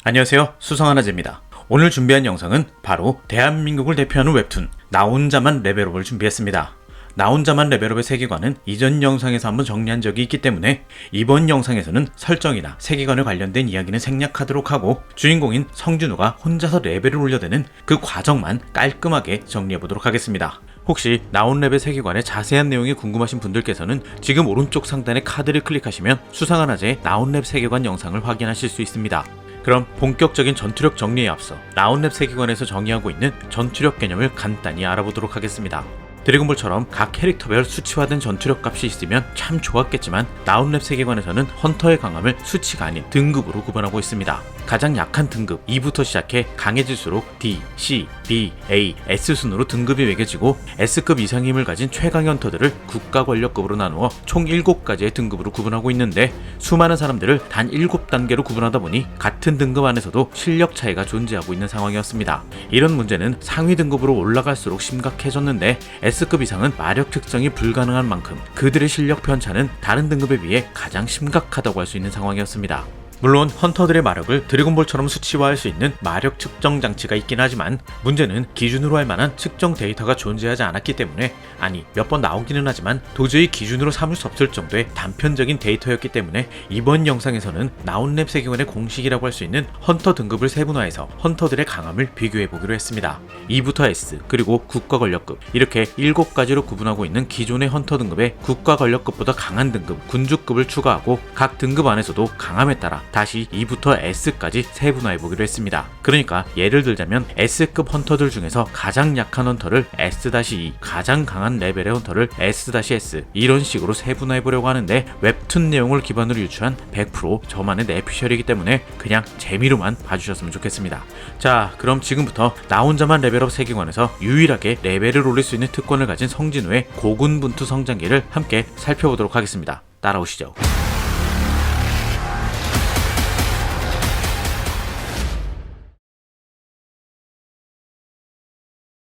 안녕하세요, 수성하나제입니다. 오늘 준비한 영상은 바로 대한민국을 대표하는 웹툰 나 혼자만 레벨업을 준비했습니다. 나 혼자만 레벨업의 세계관은 이전 영상에서 한번 정리한 적이 있기 때문에 이번 영상에서는 설정이나 세계관에 관련된 이야기는 생략하도록 하고 주인공인 성진우가 혼자서 레벨을 올려대는 그 과정만 깔끔하게 정리해보도록 하겠습니다. 혹시 나온랩의 세계관의 자세한 내용이 궁금하신 분들께서는 지금 오른쪽 상단의 카드를 클릭하시면 수상하나제의 나온랩 세계관 영상을 확인하실 수 있습니다. 그럼 본격적인 전투력 정리에 앞서 나온랩 세계관에서 정의하고 있는 전투력 개념을 간단히 알아보도록 하겠습니다. 드래곤볼처럼 각 캐릭터별 수치화된 전투력 값이 있으면 참 좋았겠지만 나온랩 세계관에서는 헌터의 강함을 수치가 아닌 등급으로 구분하고 있습니다. 가장 약한 등급 2부터 시작해 강해질수록 D, C, B, A, S 순으로 등급이 매겨지고 S급 이상의 힘을 가진 최강의 헌터들을 국가 권력급으로 나누어 총 7가지의 등급으로 구분하고 있는데 수많은 사람들을 단 7단계로 구분하다 보니 같은 등급 안에서도 실력 차이가 존재하고 있는 상황이었습니다. 이런 문제는 상위 등급으로 올라갈수록 심각해졌는데 S급 이상은 마력 특정이 불가능한 만큼 그들의 실력 편차는 다른 등급에 비해 가장 심각하다고 할 수 있는 상황이었습니다. 물론 헌터들의 마력을 드래곤볼처럼 수치화할 수 있는 마력 측정 장치가 있긴 하지만 문제는 기준으로 할 만한 측정 데이터가 존재하지 않았기 때문에 몇 번 나오기는 하지만 도저히 기준으로 삼을 수 없을 정도의 단편적인 데이터였기 때문에 이번 영상에서는 나온랩 세계관의 공식이라고 할 수 있는 헌터 등급을 세분화해서 헌터들의 강함을 비교해보기로 했습니다. E부터 S 그리고 국가 권력급 이렇게 7가지로 구분하고 있는 기존의 헌터 등급에 국가 권력급보다 강한 등급 군주급을 추가하고 각 등급 안에서도 강함에 따라 다시 E부터 S까지 세분화해보기로 했습니다. 그러니까 예를 들자면 S급 헌터들 중에서 가장 약한 헌터를 S-E, 가장 강한 레벨의 헌터를 S-S 이런 식으로 세분화해보려고 하는데 웹툰 내용을 기반으로 유추한 100% 저만의 내피셜이기 때문에 그냥 재미로만 봐주셨으면 좋겠습니다. 자, 그럼 지금부터 나 혼자만 레벨업 세계관에서 유일하게 레벨을 올릴 수 있는 특권을 가진 성진우의 고군분투 성장기를 함께 살펴보도록 하겠습니다. 따라오시죠.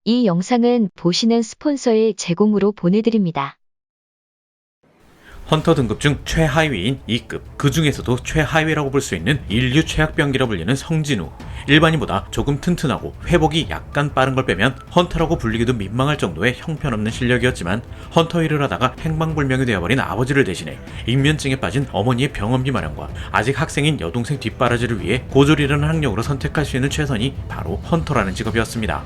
이 영상은 보시는 스폰서의 제공으로 보내드립니다. 헌터 등급 중 최하위인 2급, 그 중에서도 최하위라고 볼 수 있는 인류 최악병기라 불리는 성진우. 일반인보다 조금 튼튼하고 회복이 약간 빠른 걸 빼면 헌터라고 불리기도 민망할 정도의 형편없는 실력이었지만 헌터 일을 하다가 행방불명이 되어버린 아버지를 대신해 익면증에 빠진 어머니의 병원비 마련과 아직 학생인 여동생 뒷바라지를 위해 고졸이라는 학력으로 선택할 수 있는 최선이 바로 헌터라는 직업이었습니다.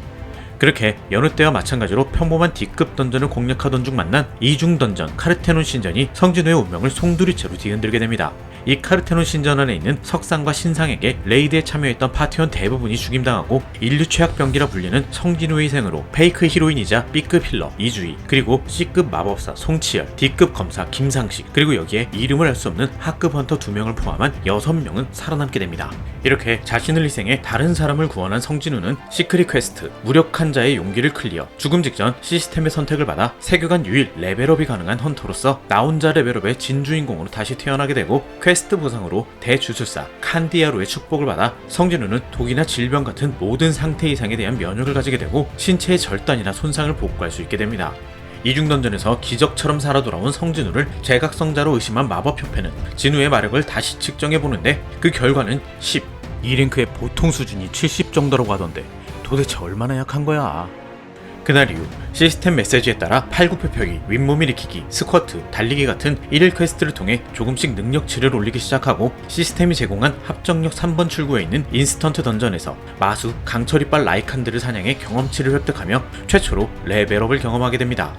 그렇게 여느 때와 마찬가지로 평범한 D급 던전을 공략하던 중 만난 이중 던전 카르테논 신전이 성진우의 운명을 송두리째로 뒤흔들게 됩니다. 이 카르테논 신전 안에 있는 석상과 신상에게 레이드에 참여했던 파티원 대부분이 죽임당하고 인류 최악병기라 불리는 성진우의 희생으로 페이크 히로인이자 B급 힐러 이주희, 그리고 C급 마법사 송치열, D급 검사 김상식, 그리고 여기에 이름을 알 수 없는 하급 헌터 2명을 포함한 6명은 살아남게 됩니다. 이렇게 자신을 희생해 다른 사람을 구원한 성진우는 시크릿 퀘스트 무력한 자의 용기를 클리어, 죽음 직전 시스템의 선택을 받아 세계관 유일 레벨업이 가능한 헌터로서 나 혼자 레벨업의 진주인공으로 다시 태어나게 되고 퀘스트 보상으로 대주술사 칸디아로의 축복을 받아 성진우는 독이나 질병 같은 모든 상태 이상에 대한 면역을 가지게 되고 신체의 절단이나 손상을 복구할 수 있게 됩니다. 이중던전에서 기적처럼 살아 돌아온 성진우를 제각성자로 의심한 마법협회는 진우의 마력을 다시 측정해보는데 그 결과는 10, E랭크의 보통 수준이 70 정도라고 하던데 도대체 얼마나 약한 거야. 그날 이후 시스템 메시지에 따라 팔굽혀펴기, 윗몸 일으키기, 스쿼트, 달리기 같은 1일 퀘스트를 통해 조금씩 능력치를 올리기 시작하고 시스템이 제공한 합정역 3번 출구에 있는 인스턴트 던전에서 마수, 강철이빨 라이칸들을 사냥해 경험치를 획득하며 최초로 레벨업을 경험하게 됩니다.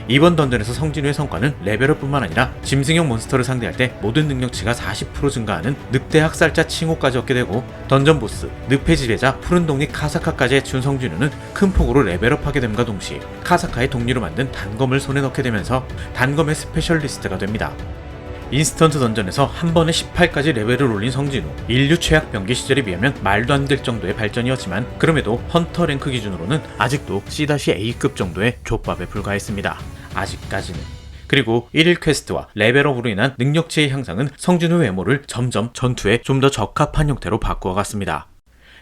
이번 던전에서 성진우의 성과는 레벨업뿐만 아니라 짐승형 몬스터를 상대할 때 모든 능력치가 40% 증가하는 늑대 학살자 칭호까지 얻게 되고 던전 보스, 늪의 지배자 푸른 독립 카사카까지 해치운 성진우는 큰 폭으로 레벨업하게 됨과 동시에 카사카의 독리로 만든 단검을 손에 넣게 되면서 단검의 스페셜리스트가 됩니다. 인스턴트 던전에서 한 번에 18까지 레벨을 올린 성진우, 인류 최악 병기 시절에 비하면 말도 안 될 정도의 발전이었지만 그럼에도 헌터 랭크 기준으로는 아직도 C-A급 정도의 족밥에 불과했습니다. 아직까지는. 그리고 1일 퀘스트와 레벨업으로 인한 능력치의 향상은 성진우의 외모를 점점 전투에 좀 더 적합한 형태로 바꾸어 갔습니다.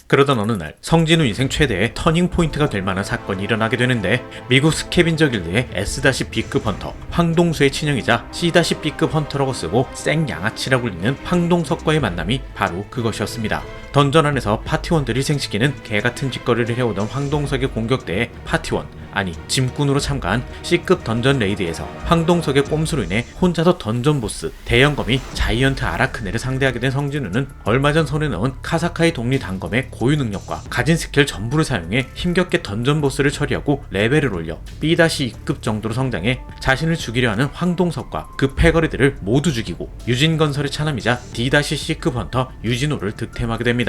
그러던 어느 날 성진우 인생 최대의 터닝 포인트가 될 만한 사건이 일어나게 되는데, 미국 스캐빈저 길드의 S-B급 헌터 황동수의 친형이자 C-B급 헌터라고 쓰고 생양아치라고 불리는 황동석과의 만남이 바로 그것이었습니다. 던전 안에서 파티원들이 생시키는 개같은 짓거리를 해오던 황동석의 공격대에 파티원, 아니 짐꾼으로 참가한 C급 던전 레이드에서 황동석의 꼼수로 인해 혼자서 던전 보스 대형검이 자이언트 아라크네를 상대하게 된 성진우는 얼마 전 손에 넣은 카사카이 독리 단검의 고유 능력과 가진 스킬 전부를 사용해 힘겹게 던전 보스를 처리하고 레벨을 올려 B-2급 정도로 성장해 자신을 죽이려 하는 황동석과 그 패거리들을 모두 죽이고 유진건설의 차남이자 D-C급 헌터 유진호를 득템하게 됩니다.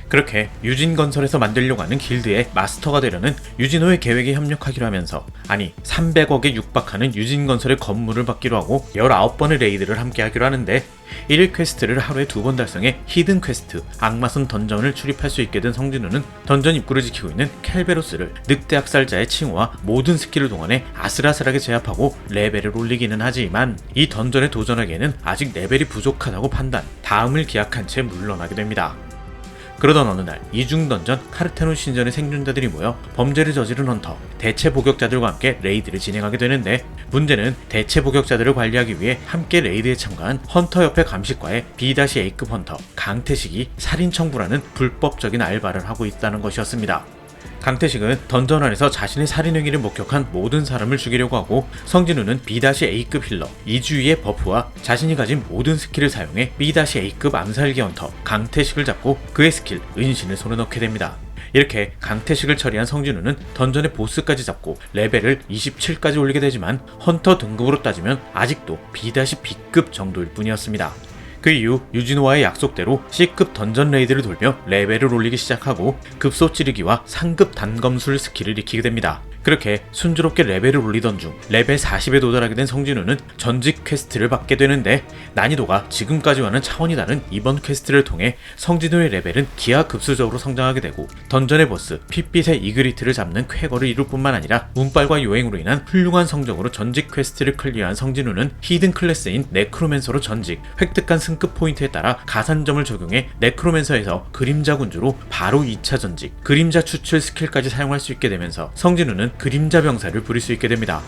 그렇게 유진건설에서 만들려고 하는 길드의 마스터가 되려는 유진호의 계획에 협력하기로 하면서, 아니 300억에 육박하는 유진건설의 건물을 받기로 하고 19번의 레이드를 함께 하기로 하는데, 1일 퀘스트를 하루에 2번 달성해 히든 퀘스트 악마선 던전을 출입할 수 있게 된 성진우는 던전 입구를 지키고 있는 켈베로스를 늑대 학살자의 칭호와 모든 스킬을 동원해 아슬아슬하게 제압하고 레벨을 올리기는 하지만, 이 던전에 도전하기에는 아직 레벨이 부족하다고 판단, 다음을 기약한 채 물러나게 됩니다. 그러던 어느 날 이중던전 카르테논 신전의 생존자들이 모여 범죄를 저지른 헌터, 대체 복역자들과 함께 레이드를 진행하게 되는데, 문제는 대체 복역자들을 관리하기 위해 함께 레이드에 참가한 헌터 협회 감식과의 B-A급 헌터 강태식이 살인 청부라는 불법적인 알바를 하고 있다는 것이었습니다. 강태식은 던전 안에서 자신의 살인 행위를 목격한 모든 사람을 죽이려고 하고, 성진우는 B-A급 힐러 이주희의 버프와 자신이 가진 모든 스킬을 사용해 B-A급 암살기 헌터 강태식을 잡고 그의 스킬 은신을 손에 넣게 됩니다. 이렇게 강태식을 처리한 성진우는 던전의 보스까지 잡고 레벨을 27까지 올리게 되지만, 헌터 등급으로 따지면 아직도 B-B급 정도일 뿐이었습니다. 그 이후 유진호와의 약속대로 C급 던전 레이드를 돌며 레벨을 올리기 시작하고 급소 찌르기와 상급 단검술 스킬을 익히게 됩니다. 그렇게 순조롭게 레벨을 올리던 중 레벨 40에 도달하게 된 성진우는 전직 퀘스트를 받게 되는데, 난이도가 지금까지와는 차원이 다른 이번 퀘스트를 통해 성진우의 레벨은 기하급수적으로 성장하게 되고, 던전의 보스 핏빛의 이그리트를 잡는 쾌거를 이룰 뿐만 아니라 운빨과 요행으로 인한 훌륭한 성적으로 전직 퀘스트를 클리어한 성진우는 히든 클래스인 네크로맨서로 전직, 획득한 승급 포인트에 따라 가산점을 적용해 네크로맨서에서 그림자 군주로 바로 2차 전직, 그림자 추출 스킬까지 사용할 수 있게 되면서 성진우는 그림자 병사를 부릴 수 있게 됩니다.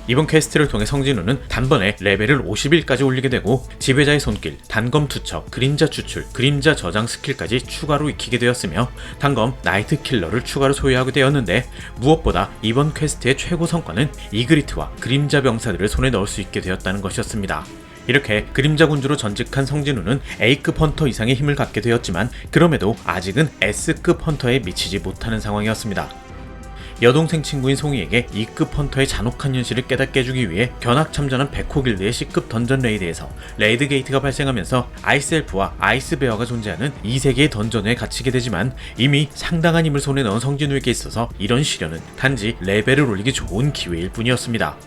이번 퀘스트를 통해 성진우는 단번에 레벨을 50일까지 올리게 되고, 지배자의 손길, 단검 투척, 그림자 추출, 그림자 저장 스킬까지 추가로 익히게 되었으며, 단검 나이트 킬러를 추가로 소유하게 되었는데, 무엇보다 이번 퀘스트의 최고 성과는 이그리트와 그림자 병사들을 손에 넣을 수 있게 되었다는 것이었습니다. 이렇게 그림자 군주로 전직한 성진우는 A급 헌터 이상의 힘을 갖게 되었지만, 그럼에도 아직은 S급 헌터에 미치지 못하는 상황이었습니다. 여동생 친구인 송이에게 2급 헌터의 잔혹한 현실을 깨닫게 해주기 위해 견학 참전한 백호길드의 C급 던전 레이드에서 레이드 게이트가 발생하면서 아이스엘프와 아이스베어가 존재하는 2세계의 던전에 갇히게 되지만, 이미 상당한 힘을 손에 넣은 성진우에게 있어서 이런 시련은 단지 레벨을 올리기 좋은 기회일 뿐이었습니다.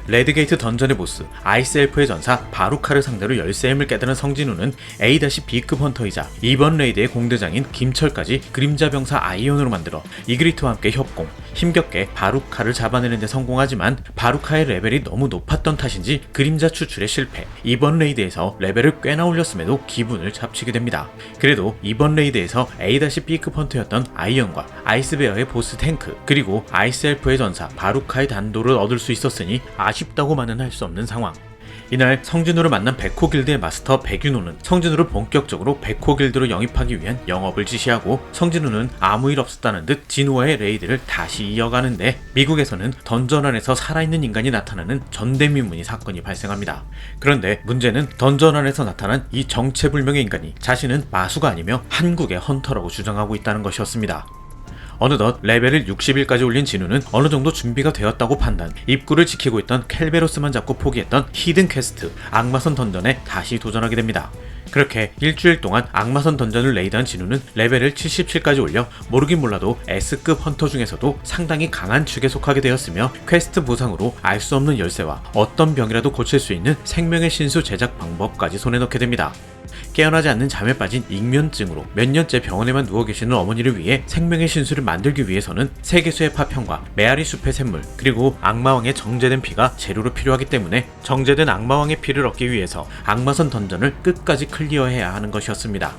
레드게이트 던전의 보스 아이스엘프의 전사 바루카를 상대로 열쇠의 힘을 깨달은 성진우는 A-B급 헌터이자 이번 레이드의 공대장인 김철까지 그림자 병사 아이언으로 만들어 이그리트와 함께 협공, 힘겹게 바루카를 잡아내는 데 성공하지만, 바루카의 레벨이 너무 높았던 탓인지 그림자 추출에 실패, 이번 레이드에서 레벨을 꽤나 올렸음에도 기분을 잡치게 됩니다. 그래도 이번 레이드에서 A-B급 헌터였던 아이언과 아이스베어의 보스 탱크, 그리고 아이스엘프의 전사 바루카의 단도를 얻을 수 있었으니 아쉽다고만은 할 수 없는 상황. 이날 성진우를 만난 백호길드의 마스터 백윤호는 성진우를 본격적으로 백호길드로 영입하기 위한 영업을 지시하고, 성진우는 아무 일 없었다는 듯 진우와의 레이드를 다시 이어가는데, 미국에서는 던전 안에서 살아있는 인간이 나타나는 전대미문이 사건이 발생합니다. 그런데 문제는 던전 안에서 나타난 이 정체불명의 인간이 자신은 마수가 아니며 한국의 헌터라고 주장하고 있다는 것이었습니다. 어느덧 레벨을 60일까지 올린 진우는 어느 정도 준비가 되었다고 판단, 입구를 지키고 있던 켈베로스만 잡고 포기했던 히든 퀘스트 악마선 던전에 다시 도전하게 됩니다. 그렇게 일주일 동안 악마선 던전을 레이드한 진우는 레벨을 77까지 올려 모르긴 몰라도 S급 헌터 중에서도 상당히 강한 축에 속하게 되었으며, 퀘스트 보상으로 알 수 없는 열쇠와 어떤 병이라도 고칠 수 있는 생명의 신수 제작 방법까지 손에 넣게 됩니다. 깨어나지 않는 잠에 빠진 익면증으로 몇 년째 병원에만 누워 계시는 어머니를 위해 생명의 신수를 만들기 위해서는 세계수의 파편과 메아리 숲의 샘물, 그리고 악마왕의 정제된 피가 재료로 필요하기 때문에 정제된 악마왕의 피를 얻기 위해서 악마선 던전을 끝까지 클리어해야 하는 것이었습니다.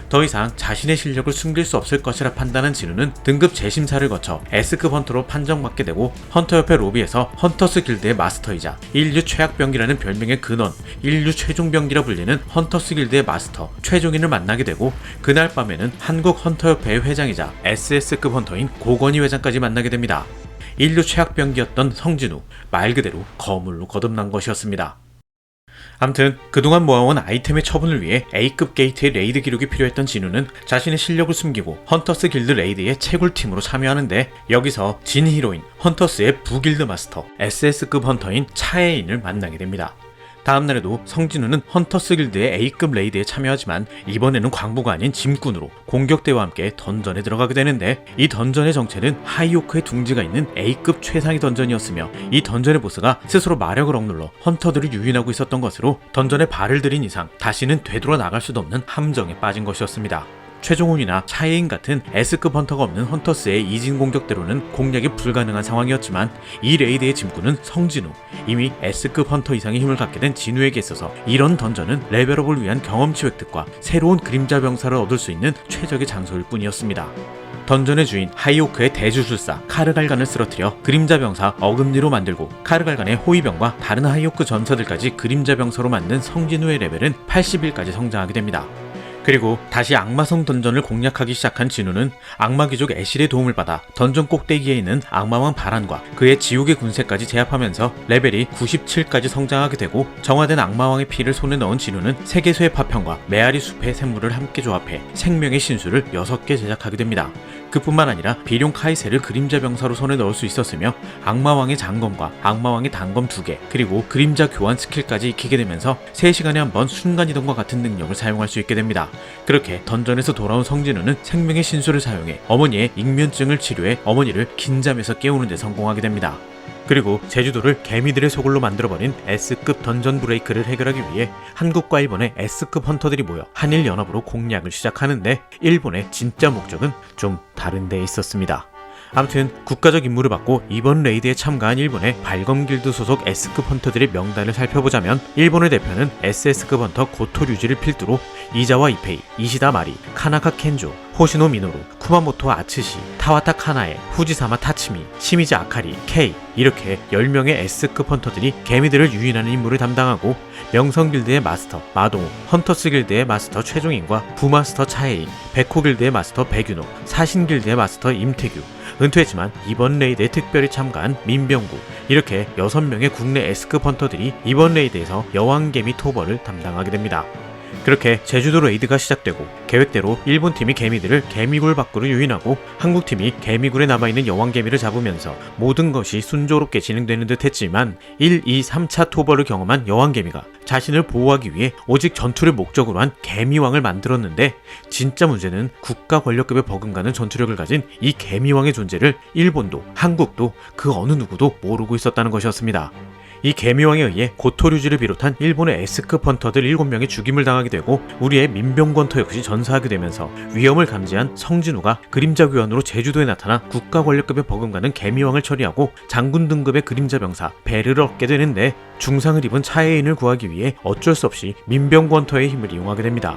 더 이상 자신의 실력을 숨길 수 없을 것이라 판단한 진우는 등급 재심사를 거쳐 S급 헌터로 판정받게 되고 헌터협회 로비에서 헌터스 길드의 마스터이자 인류 최악병기라는 별명의 근원, 인류 최종병기라 불리는 헌터스 길드의 마스터 최종인을 만나게 되고 그날 밤에는 한국 헌터협회의 회장이자 SS급 헌터인 고건희 회장까지 만나게 됩니다. 인류 최악병기였던 성진우, 말 그대로 거물로 거듭난 것이었습니다. 암튼 그동안 모아온 아이템의 처분을 위해 A급 게이트의 레이드 기록이 필요했던 진우는 자신의 실력을 숨기고 헌터스 길드 레이드의 채굴팀으로 참여하는데 여기서 진 히로인 헌터스의 부길드 마스터 SS급 헌터인 차혜인을 만나게 됩니다. 다음날에도 성진우는 헌터스 길드의 A급 레이드에 참여하지만 이번에는 광부가 아닌 짐꾼으로 공격대와 함께 던전에 들어가게 되는데 이 던전의 정체는 하이오크의 둥지가 있는 A급 최상위 던전이었으며 이 던전의 보스가 스스로 마력을 억눌러 헌터들을 유인하고 있었던 것으로 던전에 발을 들인 이상 다시는 되돌아 나갈 수도 없는 함정에 빠진 것이었습니다. 최종훈이나 차예인 같은 S급 헌터가 없는 헌터스의 이진 공격대로는 공략이 불가능한 상황이었지만 이 레이드의 짐꾼은 성진우, 이미 S급 헌터 이상의 힘을 갖게 된 진우에게 있어서 이런 던전은 레벨업을 위한 경험치 획득과 새로운 그림자 병사를 얻을 수 있는 최적의 장소일 뿐이었습니다. 던전의 주인 하이오크의 대주술사 카르갈간을 쓰러뜨려 그림자 병사 어금니로 만들고 카르갈간의 호위병과 다른 하이오크 전사들까지 그림자 병사로 만든 성진우의 레벨은 80일까지 성장하게 됩니다. 그리고 다시 악마성 던전을 공략하기 시작한 진우는 악마귀족 애실의 도움을 받아 던전 꼭대기에 있는 악마왕 바란과 그의 지옥의 군세까지 제압하면서 레벨이 97까지 성장하게 되고 정화된 악마왕의 피를 손에 넣은 진우는 세계수의 파편과 메아리 숲의 샘물을 함께 조합해 생명의 신수를 6개 제작하게 됩니다. 그뿐만 아니라 비룡 카이세를 그림자 병사로 손에 넣을 수 있었으며 악마왕의 장검과 악마왕의 단검 2개 그리고 그림자 교환 스킬까지 익히게 되면서 3시간에 한 번 순간이동과 같은 능력을 사용할 수 있게 됩니다. 그렇게 던전에서 돌아온 성진우는 생명의 신수를 사용해 어머니의 익면증을 치료해 어머니를 긴 잠에서 깨우는 데 성공하게 됩니다. 그리고 제주도를 개미들의 소굴로 만들어버린 S급 던전 브레이크를 해결하기 위해 한국과 일본의 S급 헌터들이 모여 한일연합으로 공략을 시작하는데 일본의 진짜 목적은 좀 다른 데에 있었습니다. 아무튼 국가적 임무를 받고 이번 레이드에 참가한 일본의 발검길드 소속 S급 헌터들의 명단을 살펴보자면 일본의 대표는 SS급 헌터 고토 류지를 필두로 이자와 이페이, 이시다 마리, 카나카 켄조, 호시노 미노루, 쿠마모토 아츠시, 타와타 카나에, 후지사마 타츠미, 시미즈 아카리, 케이 이렇게 10명의 S급 헌터들이 개미들을 유인하는 임무를 담당하고 명성길드의 마스터 마동호, 헌터스 길드의 마스터 최종인과 부마스터 차혜인, 백호 길드의 마스터 백윤호, 사신길드의 마스터 임태규, 은퇴했지만 이번 레이드에 특별히 참가한 민병구 이렇게 6명의 국내 S급 헌터들이 이번 레이드에서 여왕개미 토벌을 담당하게 됩니다. 그렇게 제주도 레이드가 시작되고 계획대로 일본팀이 개미들을 개미굴 밖으로 유인하고 한국팀이 개미굴에 남아있는 여왕개미를 잡으면서 모든 것이 순조롭게 진행되는 듯 했지만 1, 2, 3차 토벌을 경험한 여왕개미가 자신을 보호하기 위해 오직 전투를 목적으로 한 개미왕을 만들었는데 진짜 문제는 국가 권력급의 버금가는 전투력을 가진 이 개미왕의 존재를 일본도 한국도 그 어느 누구도 모르고 있었다는 것이었습니다. 이 개미왕에 의해 고토류지를 비롯한 일본의 S급 헌터들 7명이 죽임을 당하게 되고 우리의 민병권터 역시 전사하게 되면서 위험을 감지한 성진우가 그림자 교환으로 제주도에 나타나 국가 권력급의 버금가는 개미왕을 처리하고 장군 등급의 그림자 병사 배를 얻게 되는데 중상을 입은 차혜인을 구하기 위해 어쩔 수 없이 민병권터의 힘을 이용하게 됩니다.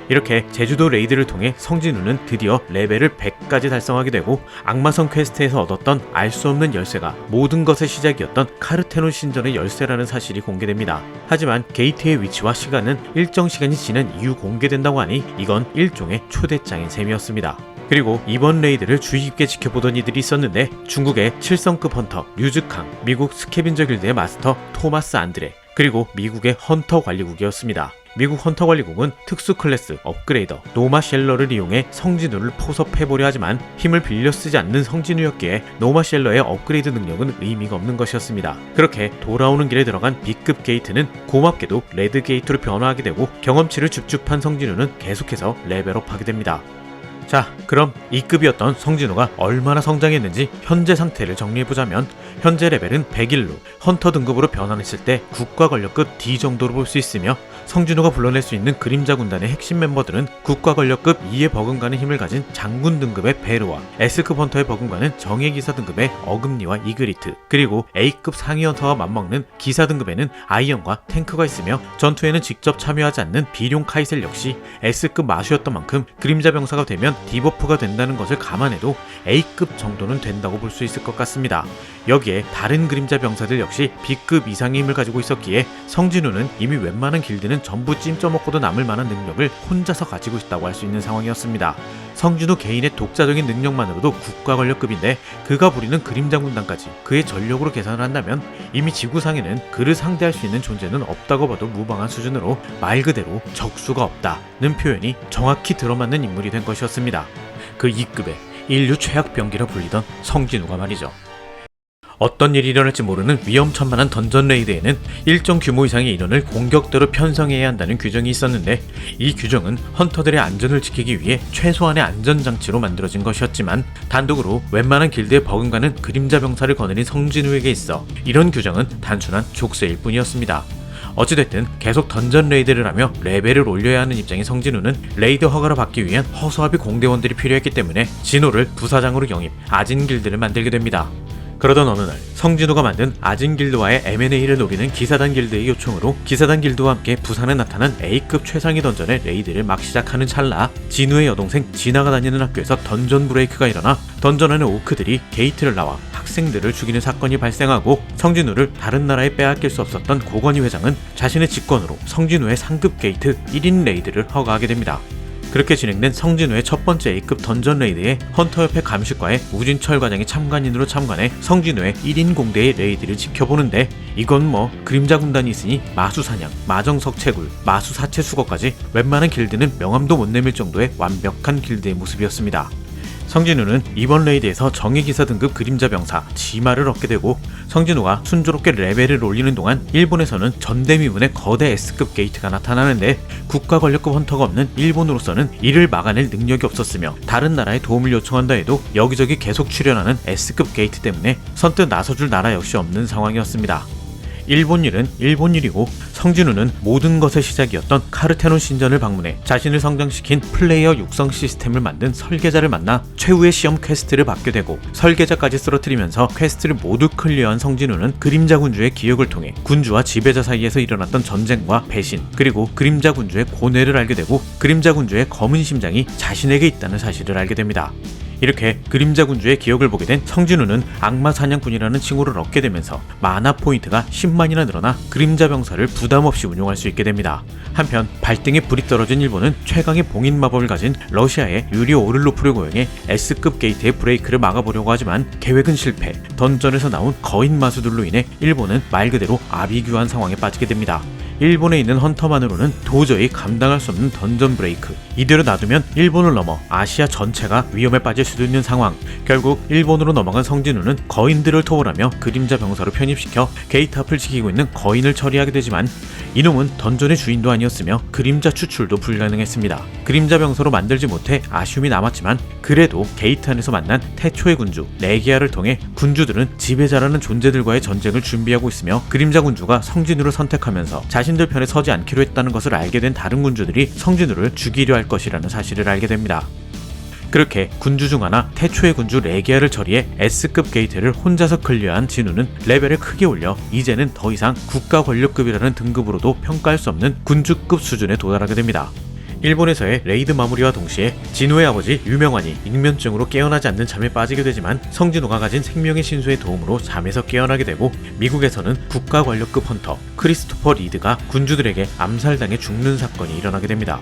이렇게 제주도 레이드를 통해 성진우는 드디어 레벨을 100까지 달성하게 되고 악마성 퀘스트에서 얻었던 알 수 없는 열쇠가 모든 것의 시작이었던 카르테논 신전의 열쇠라는 사실이 공개됩니다. 하지만 게이트의 위치와 시간은 일정 시간이 지난 이후 공개된다고 하니 이건 일종의 초대장인 셈이었습니다. 그리고 이번 레이드를 주의 깊게 지켜보던 이들이 있었는데 중국의 7성급 헌터 류즈캉, 미국 스캐빈저 길드의 마스터 토마스 안드레, 그리고 미국의 헌터 관리국이었습니다. 미국 헌터 관리국은 특수 클래스 업그레이더 노마 셸러를 이용해 성진우를 포섭해보려 하지만 힘을 빌려 쓰지 않는 성진우였기에 노마 셸러의 업그레이드 능력은 의미가 없는 것이었습니다. 그렇게 돌아오는 길에 들어간 B급 게이트는 고맙게도 레드 게이트로 변화하게 되고 경험치를 줍줍한 성진우는 계속해서 레벨업하게 됩니다. 자, 그럼 2급이었던 성진우가 얼마나 성장했는지 현재 상태를 정리해보자면 현재 레벨은 101로 헌터 등급으로 변환했을 때 국가 권력급 D 정도로 볼 수 있으며 성진우가 불러낼 수 있는 그림자 군단의 핵심 멤버들은 국가 권력급 2에 버금가는 힘을 가진 장군 등급의 베르와 S급 헌터에 버금가는 정예기사 등급의 어금니와 이그리트, 그리고 A급 상위 헌터와 맞먹는 기사 등급에는 아이언과 탱크가 있으며 전투에는 직접 참여하지 않는 비룡 카이셀 역시 S급 마슈였던 만큼 그림자 병사가 되면 디버프가 된다는 것을 감안해도 A급 정도는 된다고 볼 수 있을 것 같습니다. 여기에 다른 그림자 병사들 역시 B급 이상의 힘을 가지고 있었기에 성진우는 이미 웬만한 길드는 전부 찜쪄먹고도 남을 만한 능력을 혼자서 가지고 있다고 할 수 있는 상황이었습니다. 성진우 개인의 독자적인 능력만으로도 국가 권력급인데 그가 부리는 그림자 군단까지 그의 전력으로 계산을 한다면 이미 지구상에는 그를 상대할 수 있는 존재는 없다고 봐도 무방한 수준으로 말 그대로 적수가 없다는 표현이 정확히 들어맞는 인물이 된 것이었습니다. 그 2급의 인류 최악 병기라 불리던 성진우가 말이죠. 어떤 일이 일어날지 모르는 위험천만한 던전 레이드에는 일정 규모 이상의 인원을 공격대로 편성해야 한다는 규정이 있었는데 이 규정은 헌터들의 안전을 지키기 위해 최소한의 안전장치로 만들어진 것이었지만 단독으로 웬만한 길드에 버금가는 그림자 병사를 거느린 성진우에게 있어 이런 규정은 단순한 족쇄일 뿐이었습니다. 어찌됐든 계속 던전 레이드를 하며 레벨을 올려야 하는 입장인 성진우는 레이드 허가를 받기 위한 허수아비 공대원들이 필요했기 때문에 진호를 부사장으로 영입, 아진 길드를 만들게 됩니다. 그러던 어느 날 성진우가 만든 아진 길드와의 M&A를 노리는 기사단 길드의 요청으로 기사단 길드와 함께 부산에 나타난 A급 최상위 던전의 레이드를 막 시작하는 찰나 진우의 여동생 진아가 다니는 학교에서 던전 브레이크가 일어나 던전 안의 오크들이 게이트를 나와 학생들을 죽이는 사건이 발생하고 성진우를 다른 나라에 빼앗길 수 없었던 고건희 회장은 자신의 직권으로 성진우의 상급 게이트 1인 레이드를 허가하게 됩니다. 그렇게 진행된 성진우의 첫 번째 A급 던전 레이드에 헌터협회 감식과의 우진철 과장이 참관인으로 참관해 성진우의 1인 공대의 레이드를 지켜보는데 이건 뭐 그림자 군단이 있으니 마수사냥, 마정석 채굴, 마수사체 수거까지 웬만한 길드는 명함도 못 내밀 정도의 완벽한 길드의 모습이었습니다. 성진우는 이번 레이드에서 정예기사 등급 그림자 병사 지마를 얻게 되고 성진우가 순조롭게 레벨을 올리는 동안 일본에서는 전대미문의 거대 S급 게이트가 나타나는데 국가 권력급 헌터가 없는 일본으로서는 이를 막아낼 능력이 없었으며 다른 나라에 도움을 요청한다 해도 여기저기 계속 출현하는 S급 게이트 때문에 선뜻 나서줄 나라 역시 없는 상황이었습니다. 일본 일은 일본 일이고 성진우는 모든 것의 시작이었던 카르테논 신전을 방문해 자신을 성장시킨 플레이어 육성 시스템을 만든 설계자를 만나 최후의 시험 퀘스트를 받게 되고 설계자까지 쓰러뜨리면서 퀘스트를 모두 클리어한 성진우는 그림자 군주의 기억을 통해 군주와 지배자 사이에서 일어났던 전쟁과 배신 그리고 그림자 군주의 고뇌를 알게 되고 그림자 군주의 검은 심장이 자신에게 있다는 사실을 알게 됩니다. 이렇게 그림자 군주의 기억을 보게 된 성진우는 악마 사냥꾼이라는 칭호를 얻게 되면서 마나 포인트가 10만이나 늘어나 그림자 병사를 부담 없이 운용할 수 있게 됩니다. 한편 발등에 불이 떨어진 일본은 최강의 봉인 마법을 가진 러시아의 유리 오를로프를 고용해 S급 게이트의 브레이크를 막아보려고 하지만 계획은 실패. 던전에서 나온 거인 마수들로 인해 일본은 말 그대로 아비규환 상황에 빠지게 됩니다. 일본에 있는 헌터만으로는 도저히 감당할 수 없는 던전 브레이크. 이대로 놔두면 일본을 넘어 아시아 전체가 위험에 빠질 수도 있는 상황. 결국 일본으로 넘어간 성진우는 거인들을 토벌하며 그림자 병사로 편입시켜 게이트 앞을 지키고 있는 거인을 처리하게 되지만 이놈은 던전의 주인도 아니었으며 그림자 추출도 불가능했습니다. 그림자 병사로 만들지 못해 아쉬움이 남았지만 그래도 게이트 안에서 만난 태초의 군주 레기아를 통해 군주들은 지배자라는 존재들과의 전쟁을 준비하고 있으며 그림자 군주가 성진우를 선택하면서 자신들 편에 서지 않기로 했다는 것을 알게 된 다른 군주들이 성진우를 죽이려 할 것이라는 사실을 알게 됩니다. 그렇게 군주 중 하나 태초의 군주 레기아를 처리해 S급 게이트를 혼자서 클리어한 진우는 레벨을 크게 올려 이제는 더 이상 국가 권력급이라는 등급으로도 평가할 수 없는 군주급 수준에 도달하게 됩니다. 일본에서의 레이드 마무리와 동시에 진우의 아버지 유명환이 익면증으로 깨어나지 않는 잠에 빠지게 되지만 성진우가 가진 생명의 신수의 도움으로 잠에서 깨어나게 되고 미국에서는 국가 권력급 헌터 크리스토퍼 리드가 군주들에게 암살당해 죽는 사건이 일어나게 됩니다.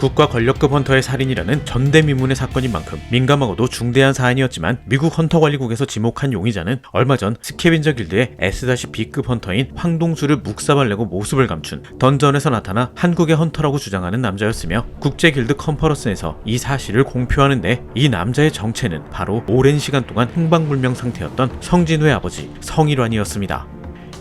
국가 권력급 헌터의 살인이라는 전대미문의 사건인 만큼 민감하고도 중대한 사안이었지만 미국 헌터관리국에서 지목한 용의자는 얼마 전 스캐빈저 길드의 S-B급 헌터인 황동수를 묵사발 내고 모습을 감춘 던전에서 나타나 한국의 헌터라고 주장하는 남자였으며 국제길드 컨퍼런스에서 이 사실을 공표하는데 이 남자의 정체는 바로 오랜 시간 동안 행방불명 상태였던 성진우의 아버지 성일환이었습니다.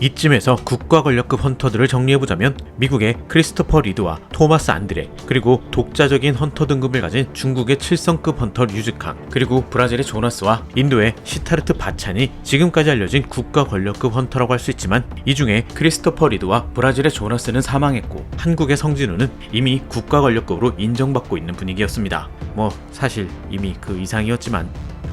이쯤에서 국가 권력급 헌터들을 정리해보자면 미국의 크리스토퍼 리드와 토마스 안드레, 그리고 독자적인 헌터 등급을 가진 중국의 7성급 헌터 류즈캉, 그리고 브라질의 조나스와 인도의 시타르트 바찬이 지금까지 알려진 국가 권력급 헌터라고 할 수 있지만, 이 중에 크리스토퍼 리드와 브라질의 조나스는 사망했고 한국의 성진우는 이미 국가 권력급으로 인정받고 있는 분위기였습니다. 사실 이미 그 이상이었지만,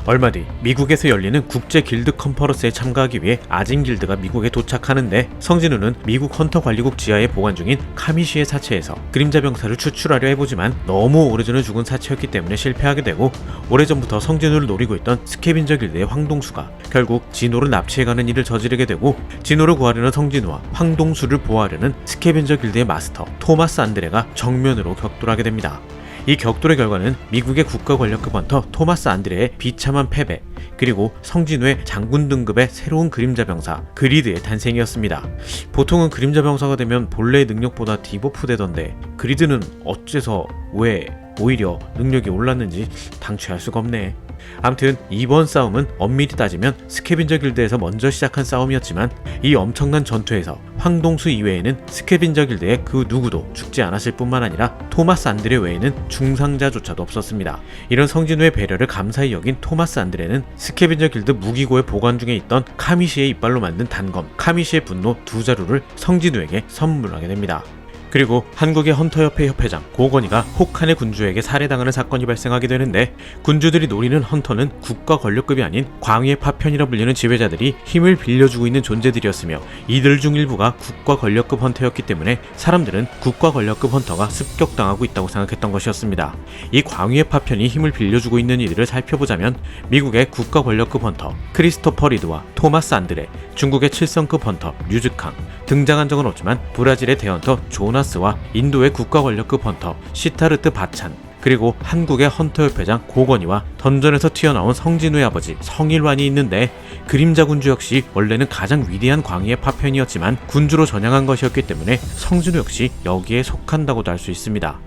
얼마 뒤 미국에서 열리는 국제 길드 컨퍼런스에 참가하기 위해 아진 길드가 미국에 도착하는데, 성진우는 미국 헌터 관리국 지하에 보관 중인 카미시의 사체에서 그림자 병사를 추출하려 해보지만 너무 오래전에 죽은 사체였기 때문에 실패하게 되고, 오래전부터 성진우를 노리고 있던 스캐빈저 길드의 황동수가 결국 진호를 납치해가는 일을 저지르게 되고, 진호를 구하려는 성진우와 황동수를 보호하려는 스캐빈저 길드의 마스터 토마스 안드레가 정면으로 격돌하게 됩니다. 이 격돌의 결과는 미국의 국가 권력급 헌터 토마스 안드레의 비참한 패배, 그리고 성진우의 장군 등급의 새로운 그림자 병사 그리드의 탄생이었습니다. 보통은 그림자 병사가 되면 본래의 능력보다 디버프 되던데, 그리드는 어째서 왜 오히려 능력이 올랐는지 당최 알 수가 없네. 암튼 이번 싸움은 엄밀히 따지면 스캐빈저 길드에서 먼저 시작한 싸움이었지만, 이 엄청난 전투에서 황동수 이외에는 스캐빈저 길드의 그 누구도 죽지 않았을 뿐만 아니라 토마스 안드레 외에는 중상자조차도 없었습니다. 이런 성진우의 배려를 감사히 여긴 토마스 안드레는 스캐빈저 길드 무기고에 보관 중에 있던 카미시의 이빨로 만든 단검 카미시의 분노 2자루를 성진우에게 선물하게 됩니다. 그리고 한국의 헌터협회 협회장 고건희가 혹한의 군주에게 살해당하는 사건이 발생하게 되는데, 군주들이 노리는 헌터는 국가 권력급이 아닌 광위의 파편이라 불리는 지배자들이 힘을 빌려주고 있는 존재들이었으며, 이들 중 일부가 국가 권력급 헌터였기 때문에 사람들은 국가 권력급 헌터가 습격당하고 있다고 생각했던 것이었습니다. 이 광위의 파편이 힘을 빌려주고 있는 이들을 살펴보자면, 미국의 국가 권력급 헌터 크리스토퍼 리드와 토마스 안드레, 중국의 7성급 헌터 류즈캉, 등장한 적은 없지만 브라질의 대헌터 조나스와 인도의 국가 권력급 헌터 시타르트 바찬, 그리고 한국의 헌터협회장 고건희와 던전에서 튀어나온 성진우의 아버지 성일환이 있는데, 그림자 군주 역시 원래는 가장 위대한 광희의 파편이었지만 군주로 전향한 것이었기 때문에 성진우 역시 여기에 속한다고도 할 수 있습니다.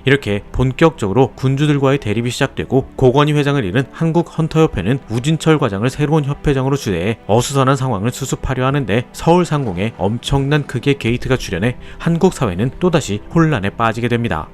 이렇게 본격적으로 군주들과의 대립이 시작되고, 고건희 회장을 잃은 한국 헌터협회는 우진철 과장을 새로운 협회장으로 추대해 어수선한 상황을 수습하려 하는데, 서울 상공에 엄청난 크기의 게이트가 출현해 한국 사회는 또다시 혼란에 빠지게 됩니다.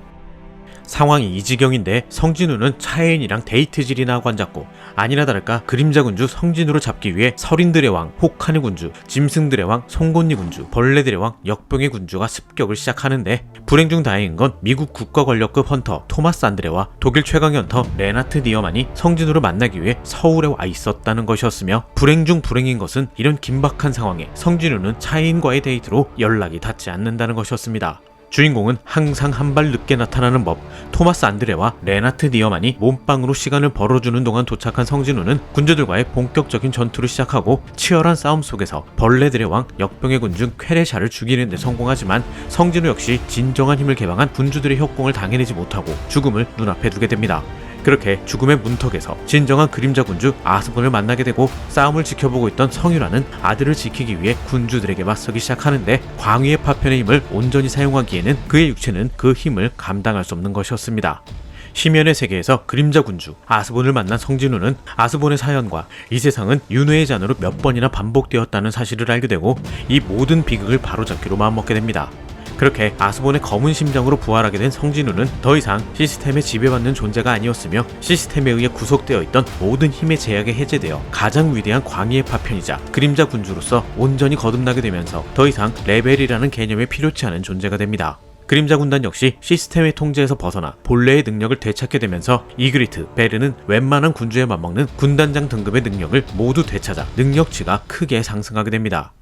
상황이 이 지경인데 성진우는 차혜인이랑 데이트질이나 하고 앉았고, 아니나 다를까 그림자 군주 성진우를 잡기 위해 설인들의 왕 혹한의 군주, 짐승들의 왕 송곳니 군주, 벌레들의 왕 역병의 군주가 습격을 시작하는데, 불행 중 다행인 건 미국 국가 권력급 헌터 토마스 안드레와 독일 최강의 헌터 레나트 니어만이 성진우를 만나기 위해 서울에 와 있었다는 것이었으며, 불행 중 불행인 것은 이런 긴박한 상황에 성진우는 차혜인과의 데이트로 연락이 닿지 않는다는 것이었습니다. 주인공은 항상 한 발 늦게 나타나는 법, 토마스 안드레와 레나트 니어만이 몸빵으로 시간을 벌어주는 동안 도착한 성진우는 군주들과의 본격적인 전투를 시작하고, 치열한 싸움 속에서 벌레들의 왕 역병의 군주 쾌레샤를 죽이는 데 성공하지만, 성진우 역시 진정한 힘을 개방한 군주들의 협공을 당해내지 못하고 죽음을 눈앞에 두게 됩니다. 그렇게 죽음의 문턱에서 진정한 그림자 군주 아스본을 만나게 되고, 싸움을 지켜보고 있던 성유라는 아들을 지키기 위해 군주들에게 맞서기 시작하는데, 광위의 파편의 힘을 온전히 사용하기에는 그의 육체는 그 힘을 감당할 수 없는 것이었습니다. 심연의 세계에서 그림자 군주 아스본을 만난 성진우는 아스본의 사연과 이 세상은 윤회의 잔으로 몇 번이나 반복되었다는 사실을 알게 되고, 이 모든 비극을 바로잡기로 마음먹게 됩니다. 그렇게 아스본의 검은 심장으로 부활하게 된 성진우는 더 이상 시스템에 지배받는 존재가 아니었으며, 시스템에 의해 구속되어 있던 모든 힘의 제약에 해제되어 가장 위대한 광희의 파편이자 그림자 군주로서 온전히 거듭나게 되면서 더 이상 레벨이라는 개념에 필요치 않은 존재가 됩니다. 그림자 군단 역시 시스템의 통제에서 벗어나 본래의 능력을 되찾게 되면서, 이그리트, 베르는 웬만한 군주에 맞먹는 군단장 등급의 능력을 모두 되찾아 능력치가 크게 상승하게 됩니다.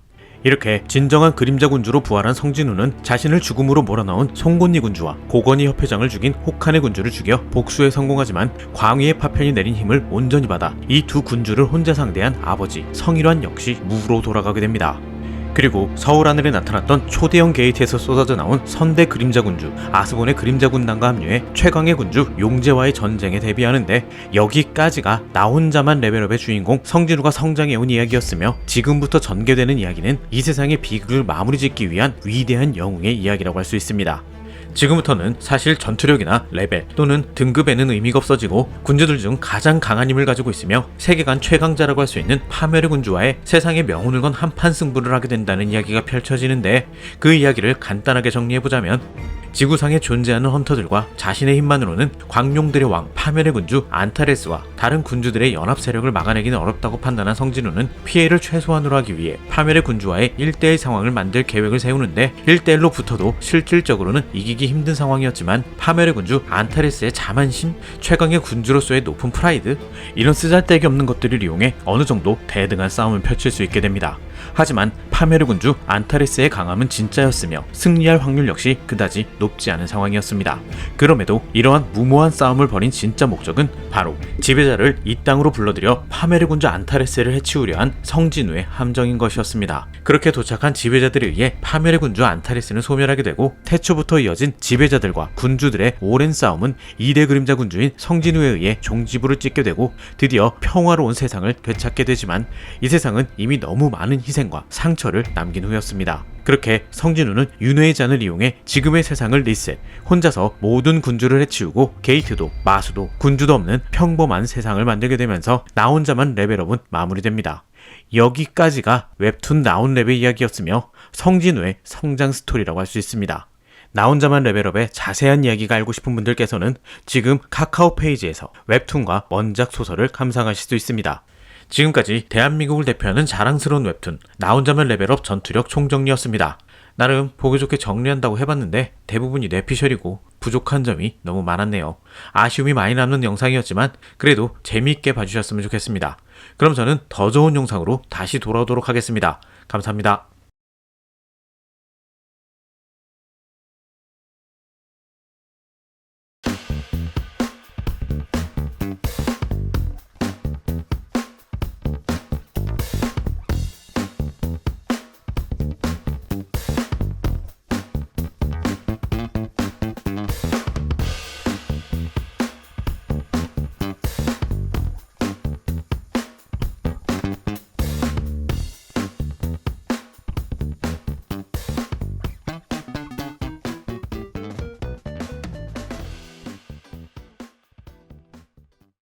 이렇게 진정한 그림자 군주로 부활한 성진우는 자신을 죽음으로 몰아넣은 송곳니 군주와 고건희 협회장을 죽인 혹한의 군주를 죽여 복수에 성공하지만, 광위의 파편이 내린 힘을 온전히 받아 이 두 군주를 혼자 상대한 아버지 성일환 역시 무로 돌아가게 됩니다. 그리고 서울 하늘에 나타났던 초대형 게이트에서 쏟아져 나온 선대 그림자 군주 아스본의 그림자 군단과 합류해 최강의 군주 용제와의 전쟁에 대비하는데, 여기까지가 나 혼자만 레벨업의 주인공 성진우가 성장해온 이야기였으며, 지금부터 전개되는 이야기는 이 세상의 비극을 마무리 짓기 위한 위대한 영웅의 이야기라고 할 수 있습니다. 지금부터는 사실 전투력이나 레벨 또는 등급에는 의미가 없어지고 군주들 중 가장 강한 힘을 가지고 있으며 세계관 최강자라고 할 수 있는 파멸의 군주와의 세상의 명운을 건 한판 승부를 하게 된다는 이야기가 펼쳐지는데, 그 이야기를 간단하게 정리해보자면 지구상에 존재하는 헌터들과 자신의 힘만으로는 광룡들의 왕 파멸의 군주 안타레스와 다른 군주들의 연합 세력을 막아내기는 어렵다고 판단한 성진우는 피해를 최소한으로 하기 위해 파멸의 군주와의 1대1 상황을 만들 계획을 세우는데, 1대1로 붙어도 실질적으로는 이기기 힘든 상황이었지만 파멸의 군주 안타레스의 자만심, 최강의 군주로서의 높은 프라이드, 이런 쓰잘데기 없는 것들을 이용해 어느 정도 대등한 싸움을 펼칠 수 있게 됩니다. 하지만 파멸의 군주 안타레스의 강함은 진짜였으며 승리할 확률 역시 그다지 높지 않은 상황이었습니다. 그럼에도 이러한 무모한 싸움을 벌인 진짜 목적은 바로 지배자를 이 땅으로 불러들여 파멸의 군주 안타레스를 해치우려 한 성진우의 함정인 것이었습니다. 그렇게 도착한 지배자들에 의해 파멸의 군주 안타레스는 소멸하게 되고, 태초부터 이어진 지배자들과 군주들의 오랜 싸움은 2대 그림자 군주인 성진우에 의해 종지부를 찍게 되고 드디어 평화로운 세상을 되찾게 되지만, 이 세상은 이미 너무 많은 희생과 상처를 남긴 후였습니다. 그렇게 성진우는 윤회의 잔을 이용해 지금의 세상을 리셋, 혼자서 모든 군주를 해치우고 게이트도 마수도 군주도 없는 평범한 세상을 만들게 되면서 나 혼자만 레벨업은 마무리됩니다. 여기까지가 웹툰 나온랩의 이야기였으며 성진우의 성장 스토리라고 할 수 있습니다. 나 혼자만 레벨업의 자세한 이야기가 알고 싶은 분들께서는 지금 카카오 페이지에서 웹툰과 원작 소설을 감상하실 수 있습니다. 지금까지 대한민국을 대표하는 자랑스러운 웹툰 나 혼자만 레벨업 전투력 총정리였습니다. 나름 보기 좋게 정리한다고 해봤는데 대부분이 뇌피셜이고 부족한 점이 너무 많았네요. 아쉬움이 많이 남는 영상이었지만 그래도 재미있게 봐주셨으면 좋겠습니다. 그럼 저는 더 좋은 영상으로 다시 돌아오도록 하겠습니다. 감사합니다.